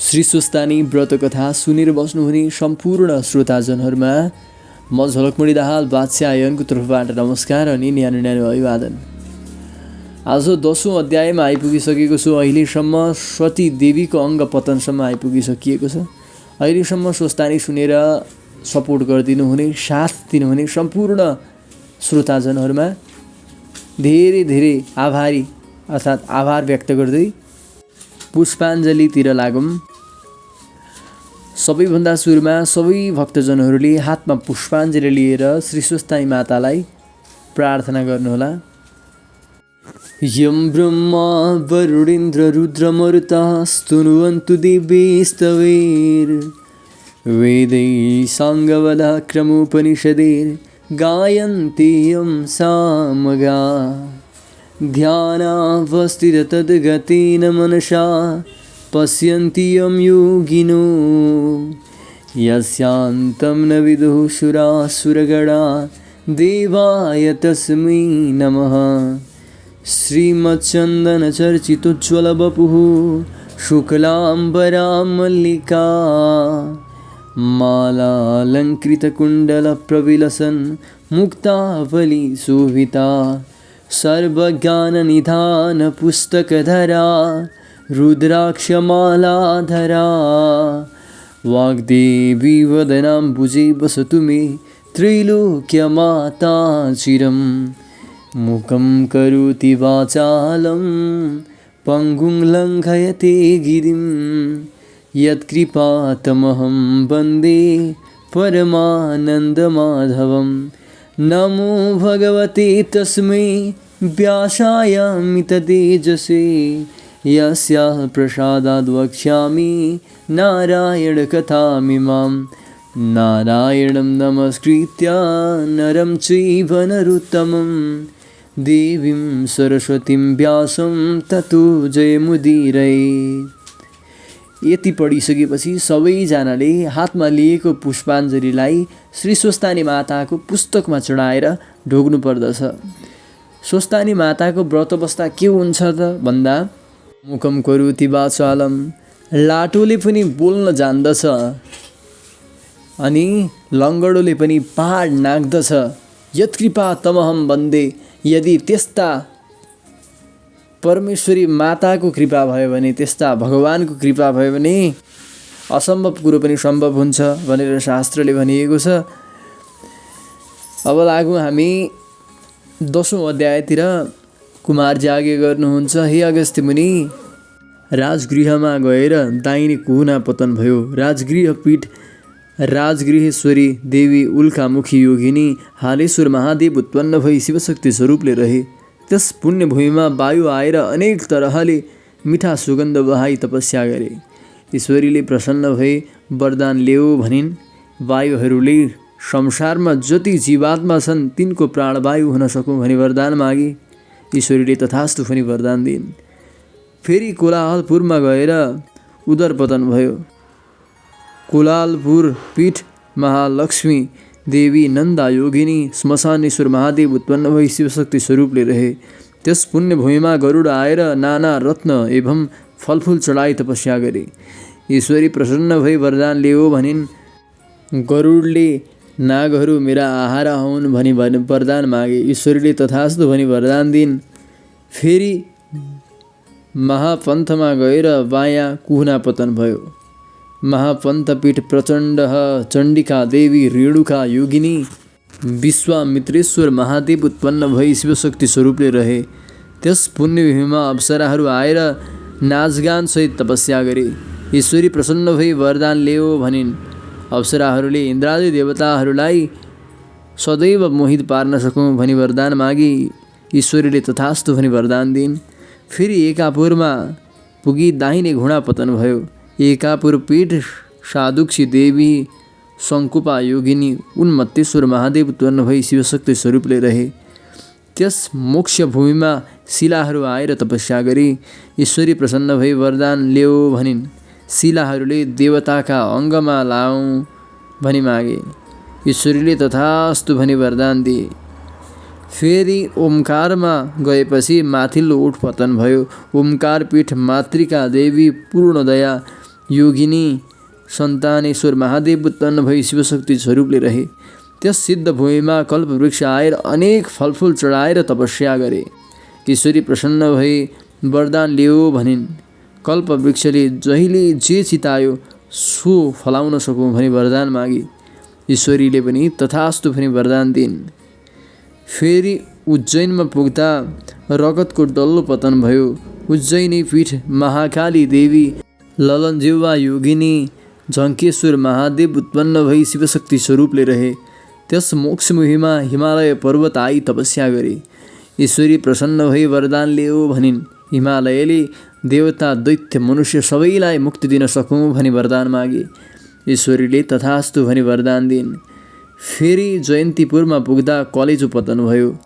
श्री स्वस्थानी व्रतकथा सुनेर बस्नुहुने सम्पूर्ण श्रोताजनहरूमा म झलकमणि दाहाल बादशाहको तर्फबाट नमस्कार अनि न्यानो न्यानो अभिवादन। आज 10औं अध्यायमा आइपुगिसकेको छु। अहिलेसम्म सती देवीको अङ्ग पतनसम्म आइपुगिसकिएको छ। अहिलेसम्म स्वस्थानी सुनेर सपोर्ट गरिदिनु हुने, साथ दिनुहुने सम्पूर्ण श्रोताजनहरूमा धेरै धेरै आभारी अर्थात् आभार व्यक्त गर्दै पुष्पाञ्जलीतिर लागौँ। सबैभन्दा सुरुमा सबै भक्तजनहरूले हातमा पुष्पाञ्जली लिएर श्री स्वस्थानी मातालाई प्रार्थना गर्नुहोला। यं ब्रह्मा वरुणेन्द्र रुद्रमरुतः स्तुनुवन्तु दिव्यैस्तवैर् वेदैः साङ्गवलः क्रमोपनिषदैर् गायन्ति यं सामगा ध्यानावस्थिततद्गतेन मनसा पश्यन्ति यं योगिनो यस्यान्तं न विदुः सुरासुरगणा देवाय तस्मै नमः। श्रीमच्चन्दनचर्चितोज्ज्वलवपुः शुक्लाम्बरा मल्लिका मालालङ्कृतकुण्डलप्रविलसन् मुक्तावलीशोभिता सर्वज्ञाननिधानपुस्तकधरा रुद्राक्षमालाधरा वाग्देवी वदनाम्बुजे वसतु मे त्रैलोक्यमाता चिरं। मुखं करोति वाचालं पङ्गुं लङ्घयते गिरिं यत्कृपातमहं वन्दे परमानन्दमाधवं। नमो भगवते तस्मै व्यासायामिततेजसे यस्याः प्रसादाद् वक्ष्यामि नारायणकथामिमां। नारायणं नमस्कृत्य नरं चैव नरोत्तमं देवीं सरस्वतीं व्यासं ततो जयमुदीरये। यति पढिसकेपछि सबैजनाले हातमा लिएको पुष्पाञ्जलीलाई श्री स्वस्थानी माताको पुस्तकमा चढाएर ढोग्नु पर्दछ। स्वस्थानी माताको व्रत बस्दा के हुन्छ त भन्दा मुखम करोति वाचालं, लाटोले पनि बोल्न जान्दछ अनि लङ्गडोले पनि पहाड नाग्दछ। यत्कृपा तमहम वन्दे, यदि त्यस्ता परमेश्वरी माताको कृपा भयो भने, त्यस्ता भगवानको कृपा भयो भने असम्भव कुरो पनि सम्भव हुन्छ भनेर शास्त्रले भनिएको छ। अब लागौँ हामी 10औं अध्यायतिर। कुमारजी आगे गर्नुहुन्छ। हे अगस्त्य मुनि, राजगृहमा गएर दाहिने कुहुना पतन भयो। राजगृहपीठ राजगृहेश्वरी देवी उल्कामुखी योगिनी हालेश्वर महादेव उत्पन्न भई शिवशक्ति स्वरूपले रहे। त्यस पुण्यभूमिमा वायु आएर अनेक तरहले मिठा सुगन्ध बहाई तपस्या गरे। ईश्वरीले प्रसन्न भई वरदान ल्याऊ भनिन्। वायुहरूले संसारमा जति जीवात्मा छन् तिनको प्राणवायु हुन सकौँ भनी वरदान मागे। ईश्वरीले तथास्तु भनी वरदान दिइन्। फेरि कोलाहलपुरमा गएर उदरपतन भयो। कोलाहलपुर पीठ महालक्ष्मी देवी नन्दा योगिनी श्मशानेश्वर महादेव उत्पन्न भई शिवशक्ति स्वरूपले रहे। त्यस पुण्यभूमिमा गरुड आएर नाना रत्न एवं फलफुल चढाई तपस्या गरे। ईश्वरी प्रसन्न भई वरदान ल्याऊ भनिन्। गरुडले नागहरू मेरा आहारा हुन् भनी वरदान मागे। ईश्वरीले तथास्तु भनी वरदान दिइन्। फेरि महापन्थमा गएर बायाँ कुहुना पतन भयो। महापन्थपीठ प्रचण्ड चण्डिका देवी रेणुका योगिनी विश्वामित्रेश्वर महादेव उत्पन्न भई शिवशक्ति स्वरूपले रहे। त्यस पुण्यभूमिमा अप्सराहरू आएर नाचगान सहित तपस्या गरे। ईश्वरी प्रसन्न भई वरदान ल्याऊ भनिन्। अप्सराहरूले इन्द्रादि देवताहरूलाई सदैव मोहित पार्न सकौँ भनी वरदान मागी। ईश्वरीले तथास्तु भनी वरदान दिइन्। फेरि एकापुरमा पुगी दाहिने घुँडा पतन भयो। एकापुर पीठ साधुक्षी देवी शङ्कुपा योगिनी उन्मत्तेश्वर महादेव उत्पन्न भई शिवशक्ति स्वरूपले रहे। त्यस मोक्ष भूमिमा शिलाहरू आएर तपस्या गरी। ईश्वरी प्रसन्न भई वरदान ल्याऊ भनिन्। शिलाहरूले देवताका अङ्गमा लाऊँ भनी मागे। ईश्वरीले तथास्तु भनी वरदान दिए। फेरि ओमकारमा गएपछि माथिल्लो उठ पतन भयो। ओमकार पीठ मातृका देवी पूर्णदया योगिनी सन्तानेश्वर महादेव उत्पन्न भई शिवशक्ति स्वरूपले रहे। त्यस सिद्ध भूमिमा कल्पवृक्ष आएर अनेक फलफुल चढाएर तपस्या गरे। ईश्वरी प्रसन्न भई वरदान लियो भनिन्। कल्पवृक्षले जहिले जे चितायो सो फलाउन सकौँ भनी वरदान मागी। ईश्वरीले पनि तथास्तु भनी वरदान दिइन्। फेरि उज्जैनमा पुग्दा रगतको डल्लो पतन भयो। उज्जैनी पीठ महाकाली देवी ललनजिह्वा योगिनी झङ्केश्वर महादेव उत्पन्न भई शिवशक्ति स्वरूपले रहे। त्यस मोक्षमुहिमा हिमालय पर्वत आई तपस्या गरे। ईश्वरी प्रसन्न भई वरदान लियो भनिन्। हिमालयले देवता दैत्य मनुष्य सबैलाई मुक्ति दिन सकौँ भनी वरदान मागे। ईश्वरीले तथास्तु भनी वरदान दिइन्। फेरि जयन्तीपुरमा पुग्दा कलेजो पतन भयो।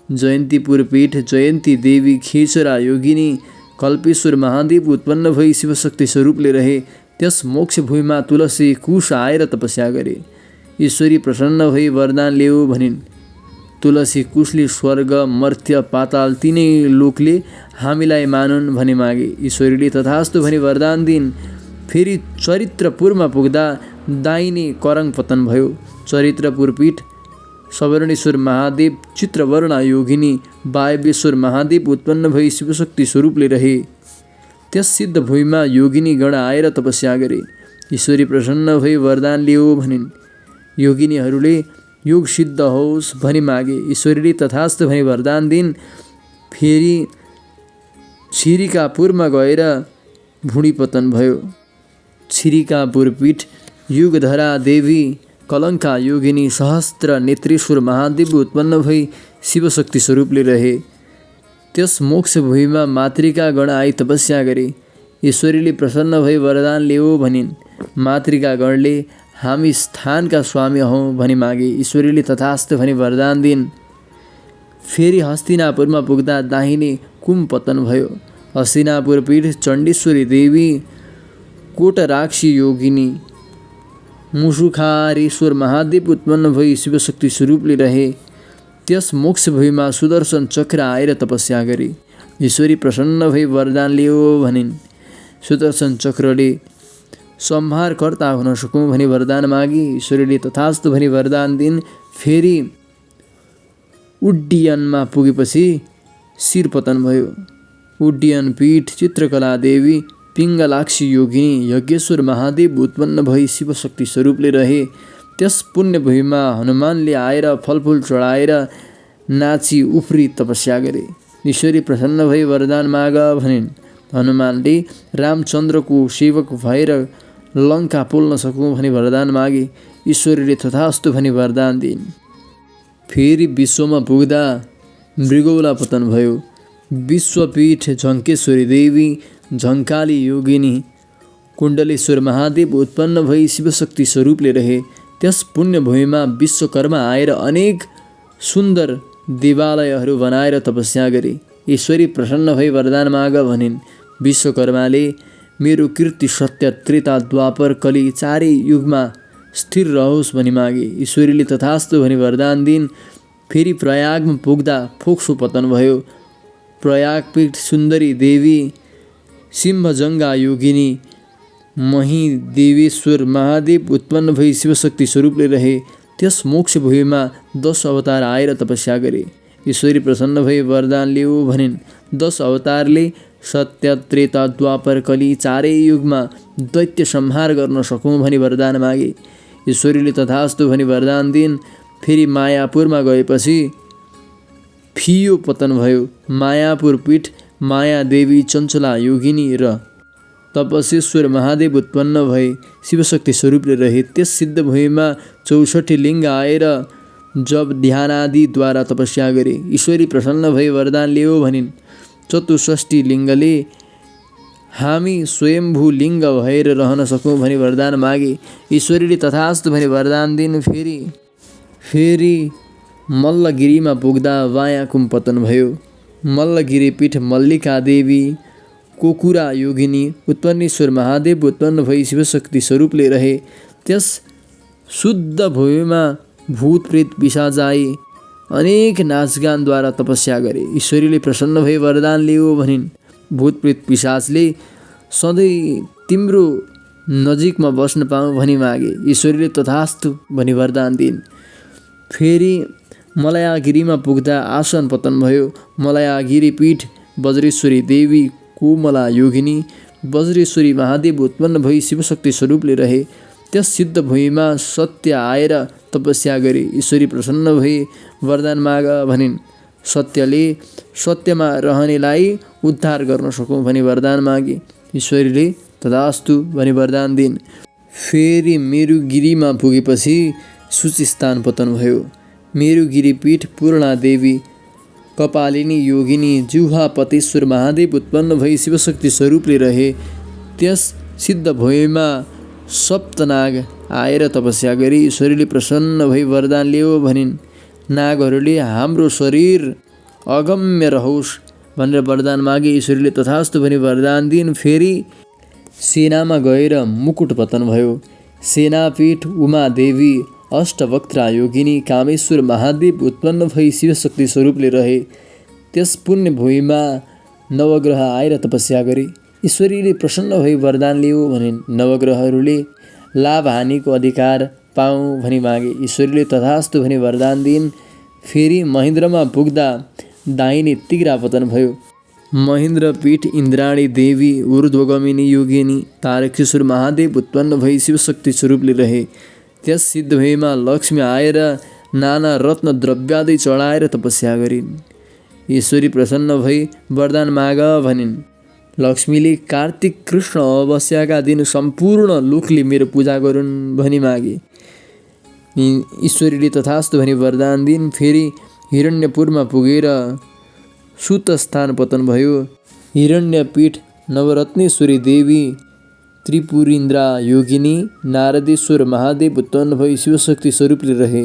जयन्तीपुर पीठ जयन्ती देवी खिचरा योगिनी कल्पेश्वर महादेव उत्पन्न भई शिवशक्ति स्वरूपले रहे। त्यस मोक्ष भूमिमा तुलसी कुश आएर तपस्या गरे। ईश्वरी प्रसन्न भई वरदान लियो भनिन्। तुलसी कुशले स्वर्ग मर्त्य पाताल तीनै लोकले हामीलाई मानुन् भनी मागे। ईश्वरीले तथास्तु भनी वरदान दिइन्। फेरि चरित्रपुरमा पुग्दा दाहिने करङ पतन भयो। चरित्रपुर पीठ सवर्णेश्वर महादेव चित्रवर्णा योगिनी वायव्येश्वर महादेव उत्पन्न भई शिवशक्ति स्वरूपले रहे। त्यस सिद्ध भूमिमा योगिनी गण आएर तपस्या गरे। ईश्वरी प्रसन्न भई वरदान लियो भनिन्। योगिनीहरूले योग सिद्ध होस् भनी मागे। ईश्वरीले तथास्तु भनी वरदान दिइन्। फेरि छिरिकापुरमा गएर भुँडी पतन भयो। छिरिकापुर पीठ युगधरा देवी कलङ्का योगिनी सहस्त्र नेत्रेश्वर महादेव उत्पन्न भई शिवशक्ति स्वरूपले रहे। त्यस मोक्ष भूमिमा मातृका गण आई तपस्या गरे। ईश्वरीले प्रसन्न भई वरदान लियो भनिन्। मातृका गणले हामी स्थानका स्वामी हौँ भनी मागे। ईश्वरीले तथास्तु भनी वरदान दिइन्। फेरि हस्तिनापुरमा पुग्दा दाहिने कुम पतन भयो। हस्तिनापुर पीठ चण्डेश्वरी देवी कोटराक्षी योगिनी मुसुखारेश्वर महादेव उत्पन्न भई शिवशक्ति स्वरूपले रहे। त्यस मोक्ष भूमिमा सुदर्शन चक्र आएर तपस्या गरे। ईश्वरी प्रसन्न भई वरदान लियो भनिन्। सुदर्शन चक्रले संहारकर्ता हुन सकौँ भनी वरदान मागी। ईश्वरीले तथास्तु भनी वरदान दिइन्। फेरि उड्डयनमा पुगेपछि शिर पतन भयो। उड्डयन पीठ चित्रकला देवी पिङ्गलाक्षी योगिनी यज्ञेश्वर महादेव उत्पन्न भई शिवशक्ति स्वरूपले रहे। त्यस पुण्य भूमिमा हनुमानले आएर फलफुल चढाएर नाची उफ्री तपस्या गरे। ईश्वरी प्रसन्न भई वरदान माग भनिन्। हनुमानले रामचन्द्रको सेवक भएर लङ्का पोल्न सकौँ भनी वरदान मागे। ईश्वरीले तथास्तु भनी वरदान दिइन्। फेरि विश्वमा पुग्दा मृगौला पतन भयो। विश्वपीठ झङ्केश्वरी देवी झङ्काली योगिनी कुण्डलेश्वर महादेव उत्पन्न भई शिवशक्ति स्वरूपले रहे। त्यस पुण्य भूमिमा विश्वकर्मा आएर अनेक सुन्दर देवालयहरू बनाएर तपस्या गरे। ईश्वरी प्रसन्न भई वरदान माग भनिन्। विश्वकर्माले मेरो कीर्ति सत्य त्रेता द्वापर कली चारै युगमा स्थिर रहोस् भनी मागे। ईश्वरीले तथास्तु भनी वरदान दिइन्। फेरि प्रयागमा पुग्दा फोक्सो पतन भयो। प्रयागपीठ सुन्दरी देवी सिंहजङ्गा योगिनी महिदेवेश्वर महादेव उत्पन्न भई शिवशक्ति स्वरूपले रहे। त्यस मोक्ष भूमिमा 10 अवतार आएर तपस्या गरे। ईश्वरी प्रसन्न भई वरदान लियो भनिन्। 10 अवतारले सत्य त्रेता द्वापर कली चारै युगमा दैत्य संहार गर्न सकौँ भनी वरदान मागे। ईश्वरीले तथास्तु भनी वरदान दिइन्। फेरि मायापुरमा गएपछि फियो पतन भयो। मायापुर पीठ माया देवी चञ्चला योगिनी र तपसेश्वर महादेव उत्पन्न भए शिवशक्ति स्वरूपले रहे। त्यस सिद्ध भूमिमा 64 लिङ्ग आएर जब ध्यानादिद्वारा तपस्या गरे। ईश्वरी प्रसन्न भई वरदान लियो भनिन्। 64 लिङ्गले हामी स्वयम्भू लिङ्ग भएर रहन सकौँ भनी वरदान मागे। ईश्वरीले तथास्तु भनी वरदान दिइन्। फेरि मल्लगिरीमा पुग्दा वायाकुम पतन भयो। मल्लगिरी पीठ मल्लिका देवी कोकुरा योगिनी उत्पन्नेश्वर महादेव उत्पन्न भई शिवशक्ति स्वरूपले रहे। त्यस शुद्ध भूमिमा भूत प्रेत पिशाच आई अनेक नाचगानद्वारा तपस्या गरे। ईश्वरीले प्रसन्न भई वरदान लियो भनिन्। भूत प्रेत पिशाचले सधैँ तिम्रो नजिकमा बस्न पाऊँ भनी मागे। ईश्वरीले तथास्तु भनी वरदान दिइन्। फेरि मलयागिरीमा पुग्दा आसन पतन भयो। मलयागिरी पीठ वज्रेश्वरी देवी कोमला योगिनी वज्रेश्वरी महादेव उत्पन्न भई शिवशक्ति स्वरूपले रहे। त्यस सिद्ध भूमिमा सत्य आएर तपस्या गरे। ईश्वरी प्रसन्न भई वरदान माग भनिन्। सत्यले सत्यमा रहनेलाई उद्धार गर्न सकौँ भनी वरदान मागे। ईश्वरीले तथास्तु भनी वरदान दिइन्। फेरि मेरुगिरीमा पुगेपछि सूचिस्थान पतन भयो। मेरुगिरी पीठ पूर्णा देवी कपालिनी योगिनी जिह्वा पतेश्वर महादेव उत्पन्न भई शिवशक्ति स्वरूपले रहे। त्यस सिद्ध भूमिमा सप्तनाग आएर तपस्या गरी। ईश्वरीले प्रसन्न भई वरदान लियो भनिन्। नागहरूले हाम्रो शरीर अगम्य रहोस् भनेर वरदान मागे। ईश्वरीले तथास्तु भनी वरदान दिइन्। फेरि सेनामा गएर मुकुट पतन भयो। सेनापीठ उमा देवी अष्टवक्त्रा योगिनी कामेश्वर महादेव उत्पन्न भई शिवशक्ति स्वरूपले रहे। त्यस पुण्य भूमिमा नवग्रह आएर तपस्या गरे। ईश्वरीले प्रसन्न भई वरदान लियो भनिन्। नवग्रहहरूले लाभ हानिको अधिकार पाऊँ भनी मागे। ईश्वरीले तथास्तु भनी वरदान दिइन्। फेरि महेन्द्रमा पुग्दा दाहिने तिघ्रा पतन भयो। महेन्द्र पीठ इन्द्राणी देवी ऊर्ध्वगमिनी योगिनी तारकेश्वर महादेव उत्पन्न भई शिवशक्ति स्वरूपले रहे। त्यस सिद्ध भूमिमा लक्ष्मी आएर नाना रत्न द्रव्यादि चढाएर तपस्या गरिन्। ईश्वरी प्रसन्न भई वरदान माग भनिन्। लक्ष्मीले कार्तिक कृष्ण अमावस्याका दिन सम्पूर्ण लोकले मेरो पूजा गरून् भनी मागे। ईश्वरीले तथास्तु भनी वरदान दिइन्। फेरि हिरण्यपुरमा पुगेर सुतस्थान पतन भयो। हिरण्यपीठ नवरत्नेश्वरी देवी त्रिपुरीन्द्रा योगिनी नारदेश्वर महादेव उत्पन्न भई शिवशक्ति स्वरूपले रहे।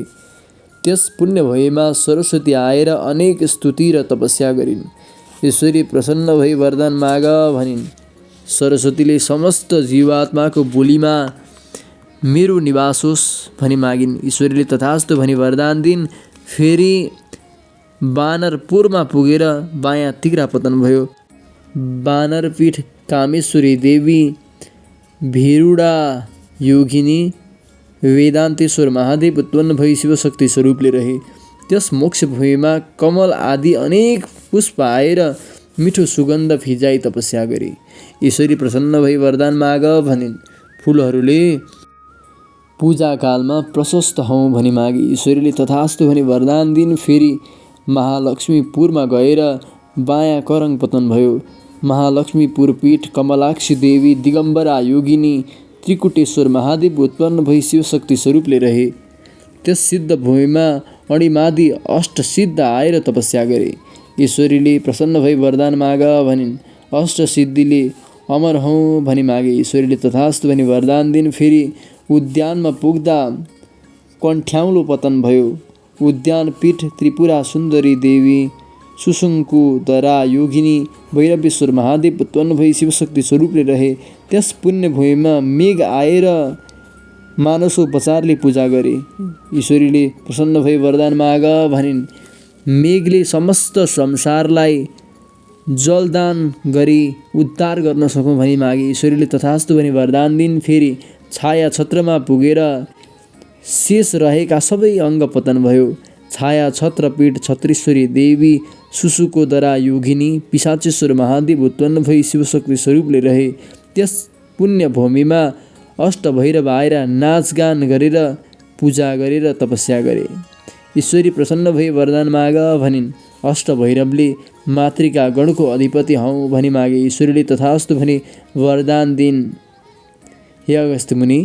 त्यस पुण्य भूमिमा सरस्वती आएर अनेक स्तुति र तपस्या गरिन्। ईश्वरी प्रसन्न भई वरदान माग भनिन्। सरस्वतीले समस्त जीवात्माको बोलीमा मेरो निवास होस् भनी मागिन्। ईश्वरीले तथास्तु भनी वरदान दिइन्। फेरि बानरपुरमा पुगेर बायाँ तिघ्रा पतन भयो। बानरपीठ कामेश्वरी देवी भिरुडा योगिनी वेदान्तेश्वर महादेव उत्पन्न भई शिवशक्ति स्वरूपले रहे। त्यस मोक्ष भूमिमा कमल आदि अनेक पुष्प आएर मिठो सुगन्ध फिजाई तपस्या गरे। ईश्वरी प्रसन्न भई वरदान माग भनिन्। फुलहरूले पूजाकालमा प्रशस्त हौँ भनी मागे। ईश्वरीले तथास्तु भनी वरदान दिइन्। फेरि महालक्ष्मीपुरमा गएर बायाँ करङ पतन भयो। महालक्ष्मीपुर पीठ कमलाक्षी देवी दिगम्बरा योगिनी त्रिकुटेश्वर महादेव उत्पन्न भई शिवशक्ति स्वरूपले रहे। त्यस सिद्ध भूमिमा अणिमादि अष्टसिद्ध आएर तपस्या गरे। ईश्वरीले प्रसन्न भई वरदान माग भनिन्। अष्टसिद्धिले अमर हौँ भनी मागे। ईश्वरीले तथास्तु भनी वरदान दिइन्। फेरि उद्यानमा पुग्दा कण्ठ्याउलो पतन भयो। उद्यान पीठ त्रिपुरा सुन्दरी देवी सुसुङ्कु दरा योगिनी भैरवेश्वर महादेव उत्पन्न भई शिवशक्ति स्वरूपले रहे। त्यस पुण्य भूमिमा मेघ आएर मानसोपचारले पूजा गरे। ईश्वरीले प्रसन्न भई वरदान माग भनिन्। मेघले समस्त संसारलाई जलदान गरी उद्धार गर्न सकौँ भनी मागे। ईश्वरीले तथास्तु भनी वरदान दिइन्। फेरि छाया छत्रमा पुगेर शेष रहेका सबै अङ्ग पतन भयो। छाया छत्रपीठ छत्रेश्वरी देवी सुसुकोदरा योगिनी पिशाचेश्वर महादेव उत्पन्न भई शिवशक्ति स्वरूपले रहे। त्यस पुण्य भूमिमा अष्टभैरव आएर नाचगान गरेर पूजा गरेर तपस्या गरे। ईश्वरी प्रसन्न भई वरदान माग भनिन्। अष्टभैरवले मातृका गणको अधिपति हौँ भनी मागे। ईश्वरीले तथास्तु भनी वरदान दिइन्। हे अगस्त्य मुनि,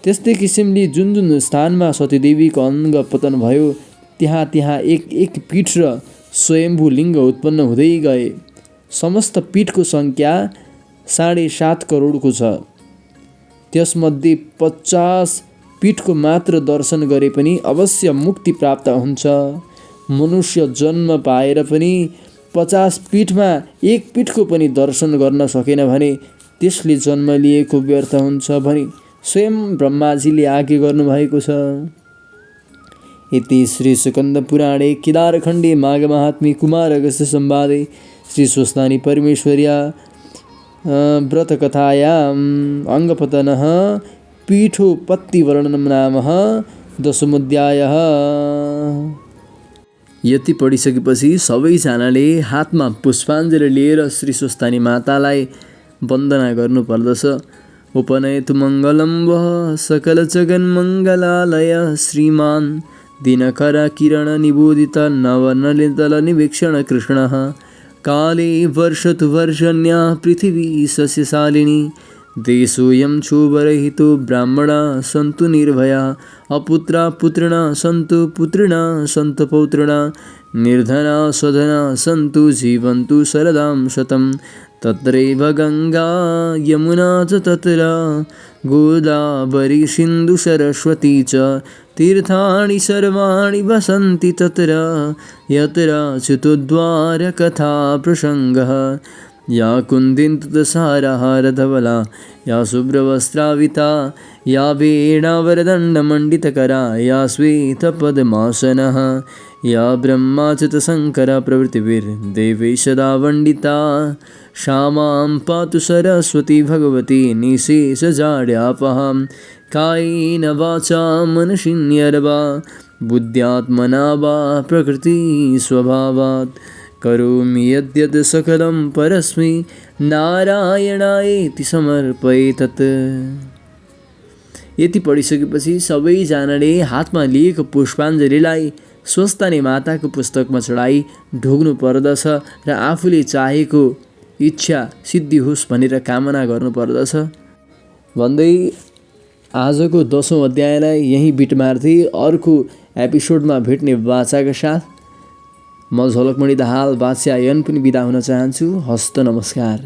त्यस्तै किसिमले जुन जुन स्थानमा सतीदेवीको अङ्ग पतन भयो त्यहाँ एक एक पीठ र स्वयम्भू लिङ्ग उत्पन्न हुँदै गए। समस्त पीठको सङ्ख्या 7.5 करोडको छ। त्यसमध्ये 50 पीठको मात्र दर्शन गरे पनि अवश्य मुक्ति प्राप्त हुन्छ। मनुष्य जन्म पाएर पनि 50 पीठमा एक पीठको पनि दर्शन गर्न सकेन भने त्यसले जन्म लिएको व्यर्थ हुन्छ भनी स्वयं ब्रह्माजीले आज्ञा गर्नुभएको छ। इति श्री स्कन्द पुराणे केदारखण्डे माघ महात्म्ये कुमार अगस्त्य संवादे श्री स्वस्तानी परमेश्वर्या व्रतकथायाम् अङ्गपतनः पीठोपत्तिवर्णनं नाम दशमोऽध्यायः। यति पढिसकेपछि सबैजनाले हातमा पुष्पाञ्जली लिएर श्री स्वस्थानी मातालाई वन्दना गर्नुपर्दछ। उपनयतु मङ्गलं वः सकलजगन्मङ्गलालय श्रीमान् दिनकरकिरणनिबोधित नवनलितलनिवीक्षण कृष्णः। काले वर्षतु वर्षण्या पृथिवी सस्यशालिनी देशोऽयं क्षोभरहितो ब्राह्मणा सन्तु निर्भया अपुत्रा पुत्रिणा सन्तु पुत्रिणा सन्तु पौत्रिणा निर्धना स्वधना सन्तु जीवन्तु शरदां शतं। तत्रैव गङ्गा यमुना च तत्र गोदावरी सिन्धु सरस्वती च तीर्थानि सर्वाणि वसन्ति तत्र यत्र चितोद्वारकथा प्रसङ्गः। या कुन्दिन्तुतसारहारधवला या शुभ्रवस्त्राविता या वीणावरदण्डमण्डितकरा या श्वेतपद्मासनः या ब्रह्माच्युतशङ्करप्रभृतिभिर्देवैः सदा वण्डिता सा मां पातु सरस्वती भगवती निःशेषजाड्यापहां। कायेन वाचा मनसिन्यर्वा बुद्ध्यात्मना वा प्रकृतिस्वभावात् करोमि यद्यत् सकलं परस्मै नारायणायेति समर्पयेतत्। यति पढिसकेपछि सबैजनाले हातमा लिएको पुष्पाञ्जलीलाई स्वस्थानी माताको पुस्तकमा चढाई ढोग्नु पर्दछ र आफूले चाहेको इच्छा सिद्धि होस् भनेर कामना गर्नुपर्दछ भन्दै आजको 10औं अध्यायलाई यहीँ बिट मार्दै अर्को एपिसोडमा भेट्ने बाचाका साथ म झलकमणि दाहाल बादशाह यन पनि बिदा हुन चाहन्छु। हस्त नमस्कार।